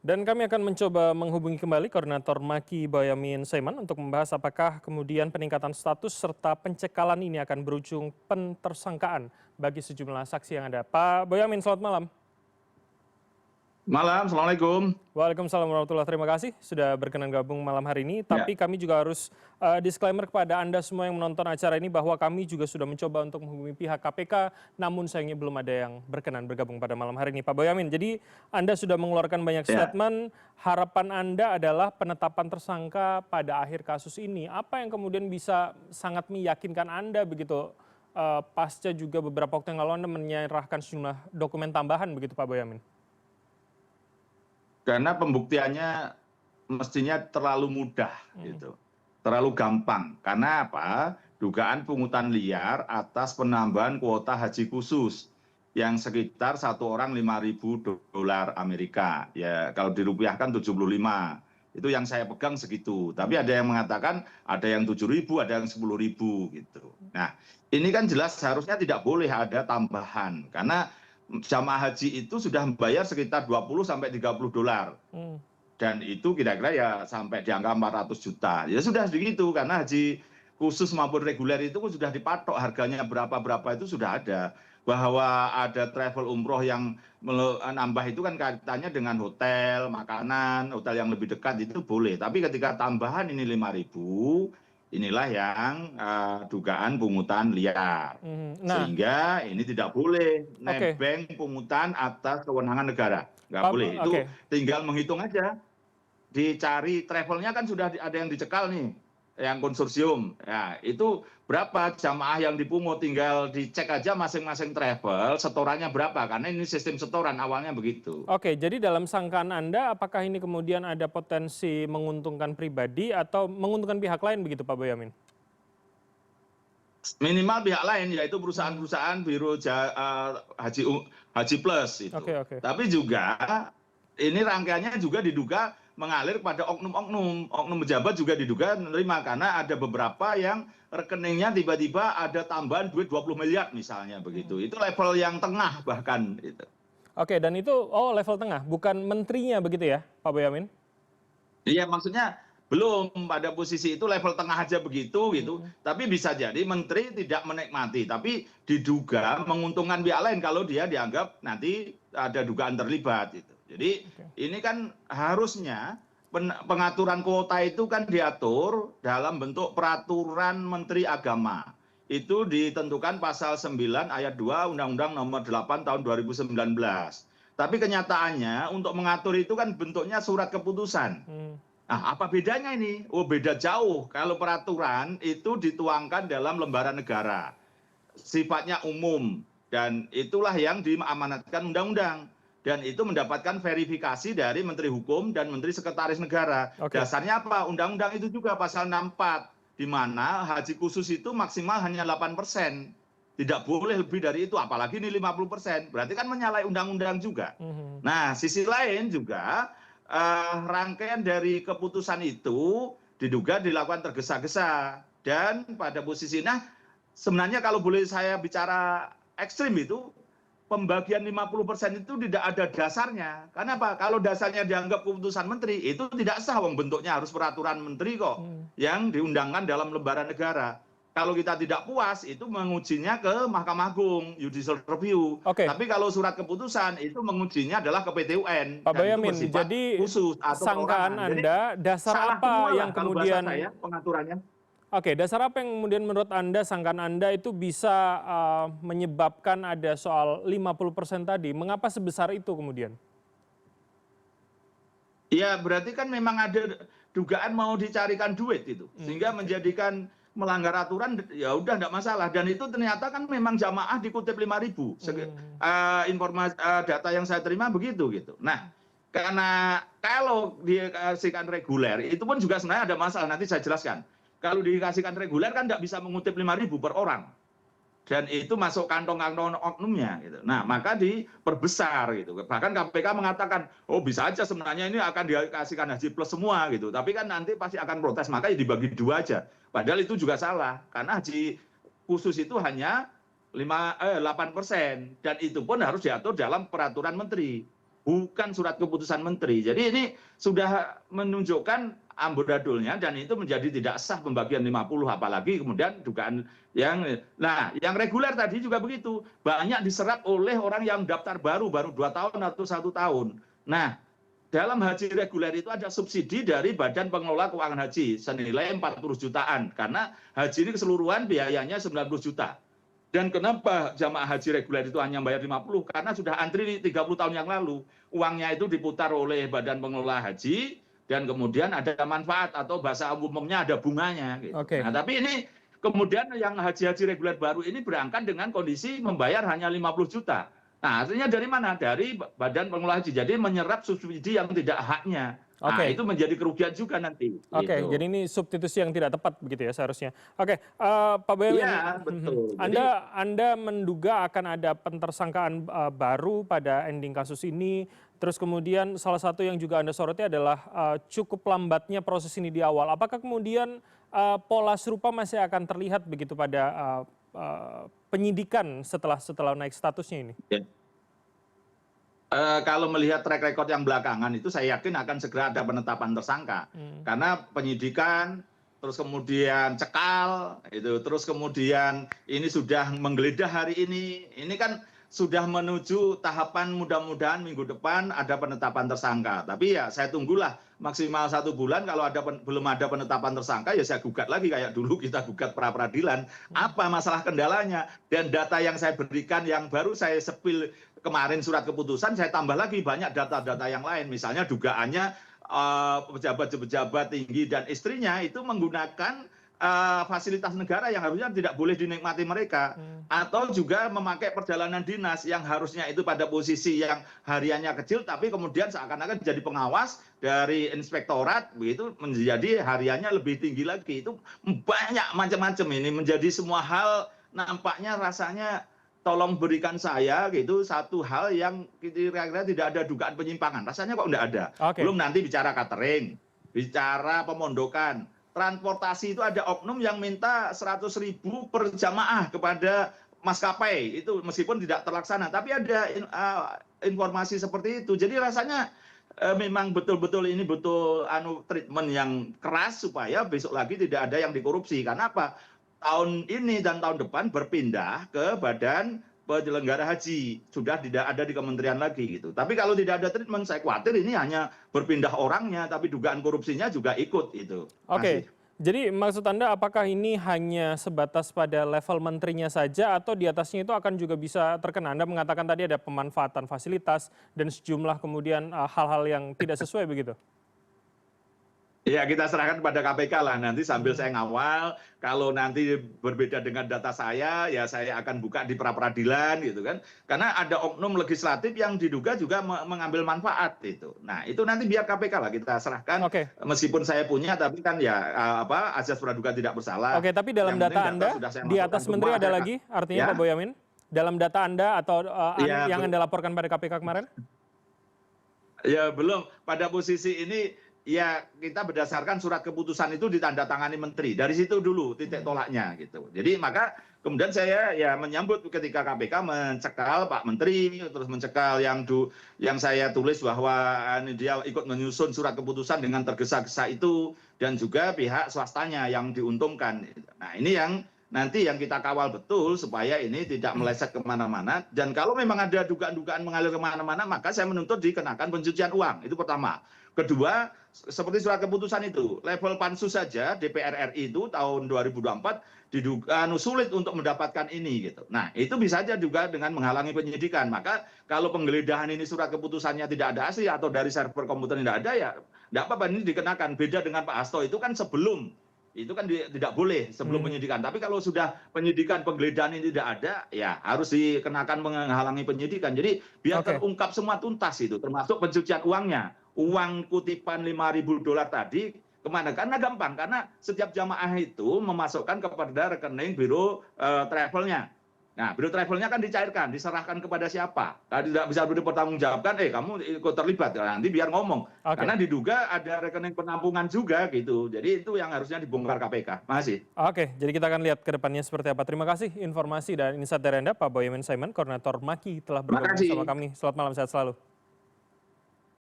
Dan kami akan mencoba menghubungi kembali Koordinator Maki Boyamin Saiman untuk membahas apakah kemudian peningkatan status serta pencekalan ini akan berujung pentersangkaan bagi sejumlah saksi yang ada. Pak Boyamin, selamat malam. Malam, Assalamualaikum. Waalaikumsalam warahmatullahi wabarakatuh. Terima kasih sudah berkenan gabung malam hari ini. Ya, Tapi kami juga harus disclaimer kepada Anda semua yang menonton acara ini bahwa kami juga sudah mencoba untuk menghubungi pihak KPK, namun sayangnya belum ada yang berkenan bergabung pada malam hari ini. Pak Boyamin, jadi Anda sudah mengeluarkan banyak ya. statement. Harapan Anda adalah penetapan tersangka pada akhir kasus ini. Apa yang kemudian bisa sangat meyakinkan Anda begitu pasca juga beberapa waktu yang lalu Anda menyerahkan sejumlah dokumen tambahan begitu Pak Boyamin? Karena pembuktiannya mestinya terlalu mudah, gitu. Terlalu gampang. Karena apa? Dugaan pungutan liar atas penambahan kuota haji khusus yang sekitar satu orang $5.000 Amerika. Ya, kalau dirupiahkan 75. Itu yang saya pegang segitu. Tapi ada yang mengatakan ada yang 7.000, ada yang 10.000 gitu. Nah, ini kan jelas seharusnya tidak boleh ada tambahan karena jamaah haji itu sudah membayar sekitar 20 sampai $30. Dan itu kira-kira ya sampai di angka 400 juta. Ya sudah begitu karena haji khusus maupun reguler itu sudah dipatok harganya berapa-berapa itu sudah ada. Bahwa ada travel umroh yang menambah itu kan kaitannya dengan hotel, makanan, hotel yang lebih dekat itu boleh. Tapi ketika tambahan ini 5.000, inilah yang dugaan pungutan liar. Nah, Sehingga ini tidak boleh oke. nebeng pungutan atas kewenangan negara. Nggak boleh. Itu Oke. tinggal menghitung aja. Dicari travelnya kan sudah ada yang dicekal nih, yang konsorsium. Ya, itu berapa jamaah yang dipungut, tinggal dicek aja masing-masing travel, setorannya berapa. Karena ini sistem setoran awalnya begitu. Oke, jadi dalam sangkaan Anda, apakah ini kemudian ada potensi menguntungkan pribadi atau menguntungkan pihak lain begitu Pak Boyamin? Minimal pihak lain, yaitu perusahaan-perusahaan biro Haji Plus itu. Oke. Tapi juga ini rangkaiannya juga diduga mengalir pada oknum pejabat juga diduga menerima karena ada beberapa yang rekeningnya tiba-tiba ada tambahan duit 20 miliar misalnya begitu. Itu level yang tengah bahkan itu. Oke, dan itu level tengah, bukan menterinya begitu ya Pak Boyamin? Iya, maksudnya belum pada posisi itu level tengah aja begitu gitu. Tapi bisa jadi menteri tidak menikmati, tapi diduga menguntungkan pihak lain kalau dia dianggap nanti ada dugaan terlibat gitu. Jadi ini kan harusnya pengaturan kuota itu kan diatur dalam bentuk peraturan Menteri Agama. Itu ditentukan pasal 9 ayat 2 Undang-Undang nomor 8 tahun 2019. Tapi kenyataannya untuk mengatur itu kan bentuknya surat keputusan. Nah, apa bedanya ini? Oh, beda jauh. Kalau peraturan itu dituangkan dalam lembaran negara. Sifatnya umum. Dan itulah yang diamanatkan undang-undang. Dan itu mendapatkan verifikasi dari Menteri Hukum dan Menteri Sekretaris Negara. Dasarnya apa? Undang-undang itu juga pasal 64. Di mana haji khusus itu maksimal hanya 8%. Tidak boleh lebih dari itu. Apalagi ini 50%. Berarti kan menyalahi undang-undang juga. Nah, sisi lain juga rangkaian dari keputusan itu diduga dilakukan tergesa-gesa. Dan pada posisi, nah sebenarnya kalau boleh saya bicara ekstrim itu, pembagian 50% itu tidak ada dasarnya. Karena apa? Kalau dasarnya dianggap keputusan menteri, itu tidak sah, wong bentuknya harus peraturan menteri kok, yang diundangkan dalam lembaran negara. Kalau kita tidak puas, itu mengujinya ke Mahkamah Agung, judicial review. Tapi kalau surat keputusan, itu mengujinya adalah ke PT UN. Pak Boyamin, jadi khusus atau sangkaan Anda, dasar apa yang kemudian pengaturannya? Oke, dasar apa yang kemudian menurut Anda, sangkaan Anda itu bisa menyebabkan ada soal 50% tadi? Mengapa sebesar itu kemudian? Ya, berarti kan memang ada dugaan mau dicarikan duit itu. Sehingga menjadikan melanggar aturan, ya udah enggak masalah. Dan itu ternyata kan memang jamaah dikutip 5.000. Informasi data yang saya terima begitu gitu. Nah, karena kalau dikasihkan reguler, itu pun juga sebenarnya ada masalah. Nanti saya jelaskan. Kalau dikasihkan reguler kan nggak bisa mengutip 5.000 per orang. Dan itu masuk kantong-kantong oknumnya. Gitu. Nah, maka diperbesar. Gitu. Bahkan KPK mengatakan, oh bisa aja sebenarnya ini akan dikasihkan haji plus semua. Gitu. Tapi kan nanti pasti akan protes, makanya dibagi dua aja. Padahal itu juga salah. Karena haji khusus itu hanya 8%. Dan itu pun harus diatur dalam peraturan menteri. bukan surat keputusan menteri. Jadi ini sudah menunjukkan amburadulnya dan itu menjadi tidak sah pembagian 50, apalagi kemudian dugaan yang reguler tadi juga begitu. Banyak diserap oleh orang yang daftar baru 2 tahun atau 1 tahun. Nah, dalam haji reguler itu ada subsidi dari Badan Pengelola Keuangan Haji senilai 40 jutaan karena haji ini keseluruhan biayanya 90 juta. Dan kenapa jamaah haji reguler itu hanya bayar 50? Karena sudah antri 30 tahun yang lalu. Uangnya itu diputar oleh Badan Pengelola Haji dan kemudian ada manfaat atau bahasa umumnya ada bunganya. Gitu. Oke. Nah, tapi ini kemudian yang haji-haji reguler baru ini berangkat dengan kondisi membayar hanya 50 juta. Nah, artinya dari mana? Dari Badan Pengelola Haji. Jadi menyerap subsidi yang tidak haknya. Nah, Oke. itu menjadi kerugian juga nanti. Oke, gitu. jadi ini substitusi yang tidak tepat begitu ya seharusnya. Oke, Pak Boyamin, Iya, betul. Anda menduga akan ada pentersangkaan baru pada ending kasus ini. Terus kemudian salah satu yang juga Anda soroti adalah cukup lambatnya proses ini di awal. Apakah kemudian pola serupa masih akan terlihat begitu pada penyidikan setelah naik statusnya ini? Ya. Kalau melihat track record yang belakangan itu saya yakin akan segera ada penetapan tersangka. Karena penyidikan, terus kemudian cekal, terus kemudian ini sudah menggeledah hari ini kan sudah menuju tahapan mudah-mudahan minggu depan ada penetapan tersangka. Tapi ya saya tunggulah maksimal 1 bulan kalau belum ada penetapan tersangka ya saya gugat lagi kayak dulu kita gugat pra peradilan. Apa masalah kendalanya? Dan data yang saya berikan yang baru saya sepil kemarin surat keputusan saya tambah lagi banyak data-data yang lain. Misalnya dugaannya pejabat-pejabat tinggi dan istrinya itu menggunakan fasilitas negara yang harusnya tidak boleh dinikmati mereka, atau juga memakai perjalanan dinas yang harusnya itu pada posisi yang hariannya kecil tapi kemudian seakan-akan jadi pengawas dari inspektorat begitu menjadi hariannya lebih tinggi lagi. Itu banyak macam-macam ini menjadi semua hal nampaknya rasanya tolong berikan saya gitu satu hal yang kira-kira tidak ada dugaan penyimpangan. Rasanya kok enggak ada. Oke. Belum nanti bicara catering, bicara pemondokan, transportasi itu ada oknum yang minta 100.000 per jamaah kepada maskapai itu meskipun tidak terlaksana, tapi ada informasi seperti itu. Jadi rasanya memang betul-betul ini betul treatment yang keras supaya besok lagi tidak ada yang dikorupsi. Karena apa? Tahun ini dan tahun depan berpindah ke Badan Penyelenggara Haji, sudah tidak ada di kementerian lagi gitu. Tapi kalau tidak ada treatment, saya khawatir ini hanya berpindah orangnya, tapi dugaan korupsinya juga ikut itu. Oke, jadi maksud Anda apakah ini hanya sebatas pada level menterinya saja atau di atasnya itu akan juga bisa terkena? Anda mengatakan tadi ada pemanfaatan fasilitas dan sejumlah kemudian hal-hal yang tidak sesuai begitu? Ya kita serahkan kepada KPK lah nanti sambil saya ngawal, kalau nanti berbeda dengan data saya, ya saya akan buka di pra-peradilan gitu kan. Karena ada oknum legislatif yang diduga juga mengambil manfaat itu. Nah itu nanti biar KPK lah kita serahkan, meskipun saya punya tapi kan ya asas praduga tidak bersalah. Oke, tapi dalam data Anda, di atas menteri ada lagi artinya Pak Boyamin? Dalam data Anda atau yang Anda laporkan pada KPK kemarin? Ya belum, pada posisi ini ya kita berdasarkan surat keputusan itu ditandatangani menteri. Dari situ dulu titik tolaknya gitu. Jadi maka kemudian saya ya menyambut ketika KPK mencekal Pak Menteri, terus mencekal yang saya tulis bahwa dia ikut menyusun surat keputusan dengan tergesa-gesa itu, dan juga pihak swastanya yang diuntungkan. Nah ini yang nanti yang kita kawal betul supaya ini tidak meleset kemana-mana. Dan kalau memang ada dugaan-dugaan mengalir kemana-mana, maka saya menuntut dikenakan pencucian uang. Itu pertama. Kedua, seperti surat keputusan itu, level pansus saja DPR RI itu tahun 2024 diduga sulit untuk mendapatkan ini gitu. Nah, itu bisa saja juga dengan menghalangi penyidikan. Maka kalau penggeledahan ini surat keputusannya tidak ada asli atau dari server komputer tidak ada ya tidak apa-apa, ini dikenakan. Beda dengan Pak Hasto itu kan sebelum itu kan tidak boleh sebelum penyidikan. Tapi kalau sudah penyidikan penggeledahan ini tidak ada, ya harus dikenakan menghalangi penyidikan. Jadi biar terungkap semua tuntas itu, termasuk pencucian uangnya. Uang kutipan $5.000 tadi kemana? Karena gampang, karena setiap jamaah itu memasukkan kepada rekening biro travelnya. Nah, biro travelnya kan dicairkan, diserahkan kepada siapa? Nah, tidak bisa dipertanggungjawabkan, kamu ikut terlibat, nanti biar ngomong. Karena diduga ada rekening penampungan juga gitu. Jadi itu yang harusnya dibongkar KPK. Makasih. Oke, jadi kita akan lihat ke depannya seperti apa. Terima kasih informasi dan insight dari Anda, Pak Boyamin Saiman, Koordinator MAKI telah bergabung bersama kami. Selamat malam, sehat selalu.